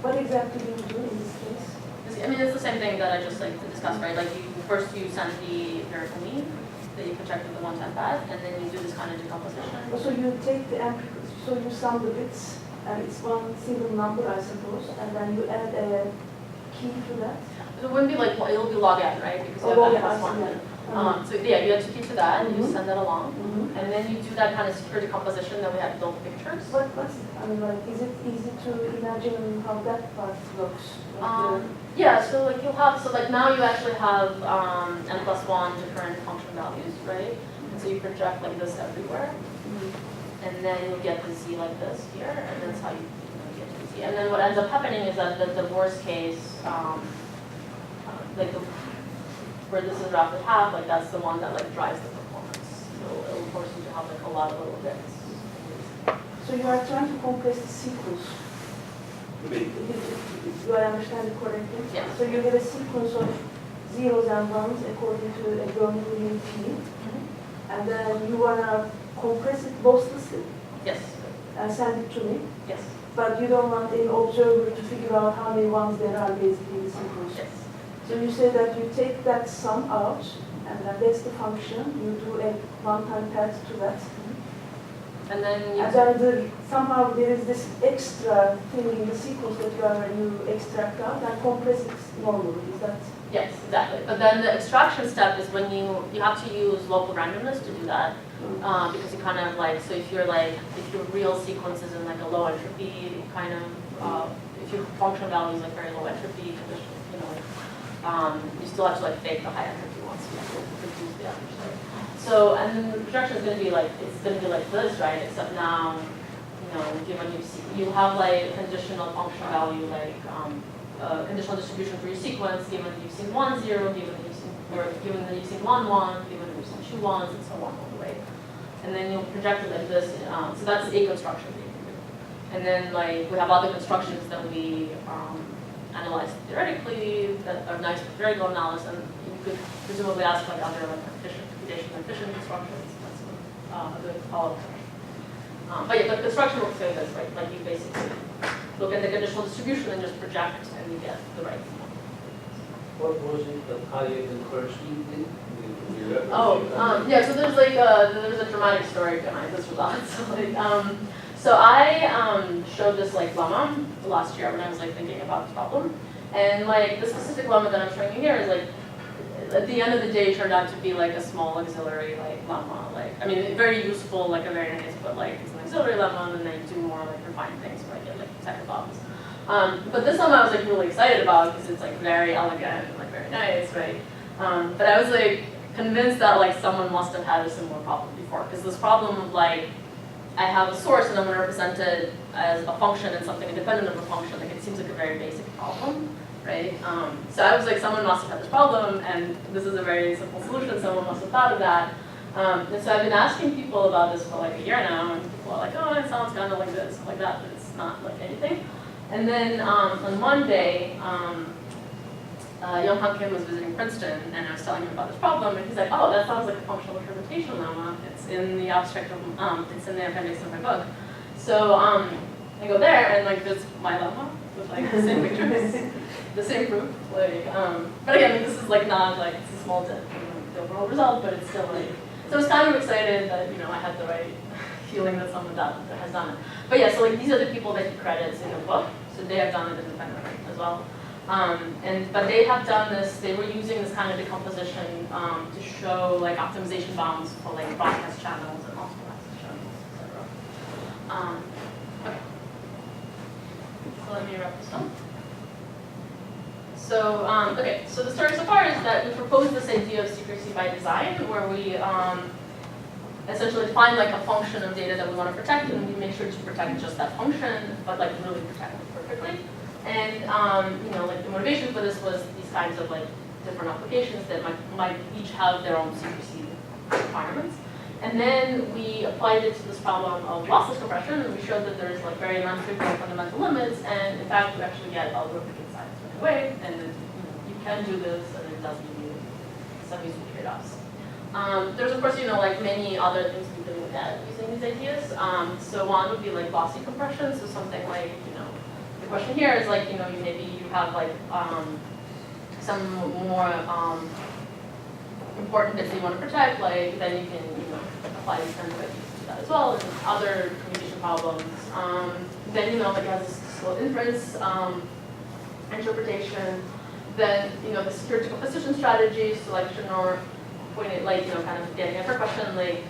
What exactly do you do in this case?
I mean, it's the same thing that I just like to discuss, right? Like first you send the empirical mean that you can check with the one-time path, and then you do this kind of decomposition.
So you take the empirical, so you sum the bits, and it's one single number, I suppose, and then you add a key to that?
It wouldn't be like, it'll be log n, right? Because you
Oh,
have
log
n plus
n,
one.
yeah.
So yeah, you have to keep to that, and you
Mhm.
send that along.
Mhm.
And then you do that kind of secure decomposition that we have built pictures.
What's, I mean, like, is it easy to imagine how that part works?
Yeah, so like you'll have, so like now you actually have n plus one different function values, right? And so you project like this everywhere. And then you'll get the z like this here, and that's how you get to the z. And then what ends up happening is that the worst case, like where this is roughly half, like that's the one that like drives the performance. So it'll force you to have like a lot of little bits.
So you are trying to compress the sequence. Do I understand it correctly?
Yes.
So you have a sequence of zeros and ones according to a Bernoulli T, and then you want to compress it losslessly
Yes,
and send it to me,
yes,
but you don't want any observer to figure out how many ones there are basically in the sequence.
yes.
So you say that you take that sum out, and then that's the function, you do a one-time path to that.
And then
And then somehow there is this extra thing in the sequence that you extract out and compress it normally. Is that?
yes, exactly. But then the extraction step is when you have to use local randomness to do that. Because you kind of like, so if your real sequence is in like a low entropy, you kind of, if your function value is like very low entropy, you know, you still have to like fake the high entropy ones to reduce the average there. So, and then the projection is going to be like, it's going to be like this, right? Except now, you know, given you have like conditional function value, like conditional distribution for your sequence, given that you've seen 1, 0, given that you've seen 1, 1, given that you've seen 2 1s, and so on all the way. And then you'll project it like this. So that's a construction that you can do. And then like we have other constructions that we analyze theoretically that are nice for theoretical analysis, and you could presumably ask like other like efficient constructions. That's a good follow-up question. But yeah, the construction works like this, right? Like you basically look at the conditional distribution and just project, and you get the right one.
What was it that Hayek and Kursky did?
Yeah, so there's like there's a dramatic story behind this result. So I showed this like lemma last year when I was like thinking about this problem, and like the specific lemma that I'm showing you here is like at the end of the day it turned out to be like a small auxiliary like lemma. Like I mean very useful, like a very nice, but like it's an auxiliary lemma, and then you do more like refined things where I get like second bombs. But this lemma I was like really excited about because it's like very elegant and like very nice, right? But I was like convinced that like someone must have had a similar problem before, because this problem of like I have a source and I'm going to represent it as a function and something independent of a function, like it seems like a very basic problem, right? So I was like, someone must have had this problem, and this is a very simple solution, someone must have thought of that. And so I've been asking people about this for like a year now, and people are like, oh, it sounds kind of like this, like that, but it's not like anything. And then on Monday, Young Kim was visiting Princeton, and I was telling him about this problem, and he's like, oh, that sounds like a functional representation lemma. It's in the abstract of, it's in the appendix of my book. So I go there, and like this is my lemma with like the same pictures, the same proof. Like, but again, this is like not like it's a small dip in the overall result, but it's still like. So I was kind of excited that I had the right feeling that someone has done it. But yeah, so like these are the people that he credits in the book, so they have done it independently as well. But they have done this, they were using this kind of decomposition to show like optimization bounds for like broadcast channels and multiple access channels, etc. Okay. So let me wrap this up. So, okay, so the story so far is that we propose this idea of secrecy by design, where we essentially define like a function of data that we want to protect, and we make sure to protect just that function, but like really protect it perfectly. And like the motivation for this was these kinds of like different applications that might each have their own secrecy requirements. And then we applied it to this problem of lossless compression, and we showed that there's like very non-trivial fundamental limits, and in fact, we actually get algorithmic insights right away, and you can do this, and it does give you some useful trade-offs. There's of course, like many other things we can look at using these ideas. So one would be like lossy compression, so something like, the question here is like, maybe you have like some more important bits that you want to protect, like then you can, apply these kinds of ideas to that as well, and other communication problems. Then, like it has this slow inference interpretation. Then, the security composition strategies, so like Sennur pointed, like, kind of getting at her question, like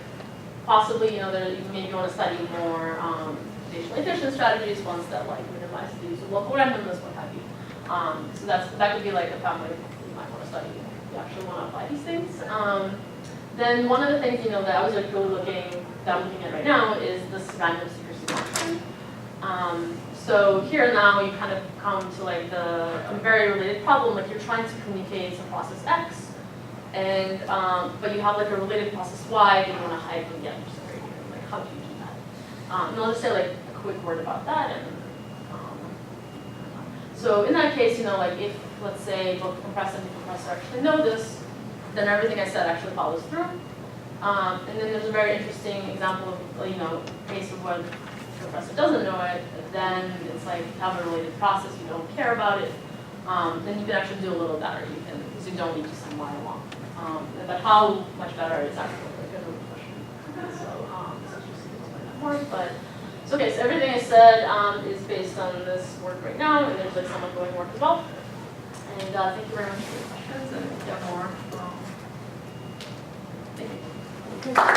possibly, maybe you want to study more conditional efficient strategies, ones that like minimize the use of local randomness, what have you. So that could be like a family you might want to study if you actually want to apply these things. Then one of the things, that I was like really looking at right now is this random secrecy function. So here now you kind of come to like a very related problem, like you're trying to communicate some process X, and but you have like a related process Y that you want to hide from the adversary. Like how do you do that? And I'll just say like a quick word about that. And so in that case, like if let's say both the compressor and the compressor actually know this, then everything I said actually follows through. And then there's a very interesting example of case of when the compressor doesn't know it, then it's like you have a related process, you don't care about it, then you can actually do a little better. Because you don't need to send Y along. But how much better is actually like a good question. So this is just to explain that more. But it's okay. So everything I said is based on this work right now, and there's like some ongoing work as well. And thank you very much for your questions. And if you have more, thank you.